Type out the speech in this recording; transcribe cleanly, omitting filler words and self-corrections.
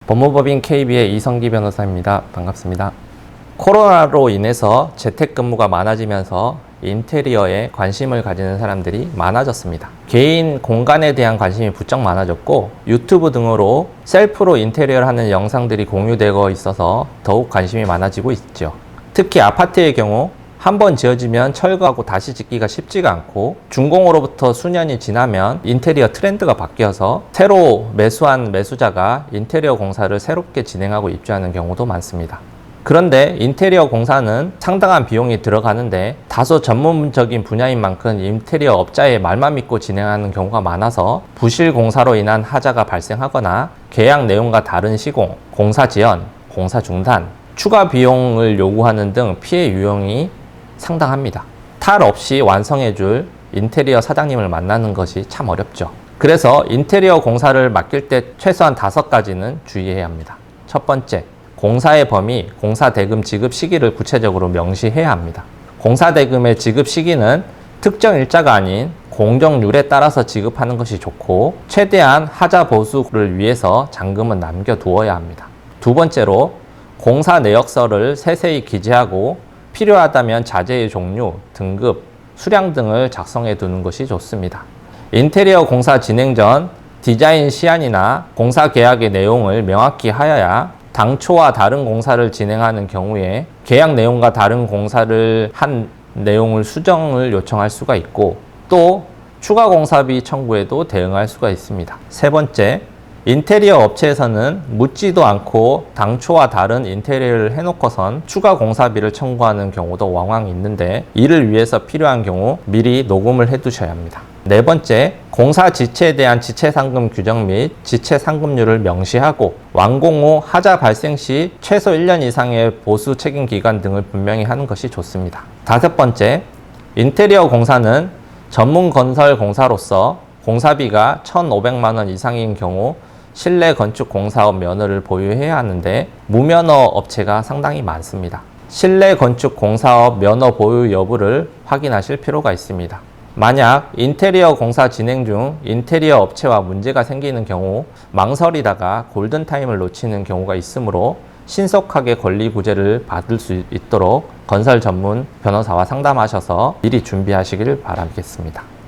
법무법인 KB의 이성기 변호사입니다. 반갑습니다. 코로나로 인해서 재택근무가 많아지면서 인테리어에 관심을 가지는 사람들이 많아졌습니다. 개인 공간에 대한 관심이 부쩍 많아졌고 유튜브 등으로 셀프로 인테리어를 하는 영상들이 공유되고 있어서 더욱 관심이 많아지고 있죠. 특히 아파트의 경우 한번 지어지면 철거하고 다시 짓기가 쉽지가 않고 준공으로부터 수년이 지나면 인테리어 트렌드가 바뀌어서 새로 매수한 매수자가 인테리어 공사를 새롭게 진행하고 입주하는 경우도 많습니다. 그런데 인테리어 공사는 상당한 비용이 들어가는데 다소 전문적인 분야인 만큼 인테리어 업자의 말만 믿고 진행하는 경우가 많아서 부실 공사로 인한 하자가 발생하거나 계약 내용과 다른 시공, 공사 지연, 공사 중단, 추가 비용을 요구하는 등 피해 유형이 상당합니다. 탈 없이 완성해줄 인테리어 사장님을 만나는 것이 참 어렵죠. 그래서 인테리어 공사를 맡길 때 최소한 5가지는 주의해야 합니다. 첫 번째, 공사의 범위, 공사 대금 지급 시기를 구체적으로 명시해야 합니다. 공사 대금의 지급 시기는 특정 일자가 아닌 공정률에 따라서 지급하는 것이 좋고 최대한 하자 보수를 위해서 잔금은 남겨두어야 합니다. 두 번째로, 공사 내역서를 세세히 기재하고 필요하다면 자재의 종류, 등급, 수량 등을 작성해 두는 것이 좋습니다. 인테리어 공사 진행 전 디자인 시안이나 공사 계약의 내용을 명확히 하여야 당초와 다른 공사를 진행하는 경우에 계약 내용과 다른 공사를 한 내용을 수정을 요청할 수가 있고 또 추가 공사비 청구에도 대응할 수가 있습니다. 세 번째, 인테리어 업체에서는 묻지도 않고 당초와 다른 인테리어를 해놓고선 추가 공사비를 청구하는 경우도 왕왕 있는데 이를 위해서 필요한 경우 미리 녹음을 해두셔야 합니다. 네 번째, 공사 지체에 대한 지체상금 규정 및 지체상금률을 명시하고 완공 후 하자 발생 시 최소 1년 이상의 보수 책임 기간 등을 분명히 하는 것이 좋습니다. 다섯 번째, 인테리어 공사는 전문 건설 공사로서 공사비가 1,500만 원 이상인 경우 실내 건축 공사업 면허를 보유해야 하는데 무면허 업체가 상당히 많습니다. 실내 건축 공사업 면허 보유 여부를 확인하실 필요가 있습니다. 만약 인테리어 공사 진행 중 인테리어 업체와 문제가 생기는 경우 망설이다가 골든타임을 놓치는 경우가 있으므로 신속하게 권리구제를 받을 수 있도록 건설 전문 변호사와 상담하셔서 미리 준비하시길 바라겠습니다.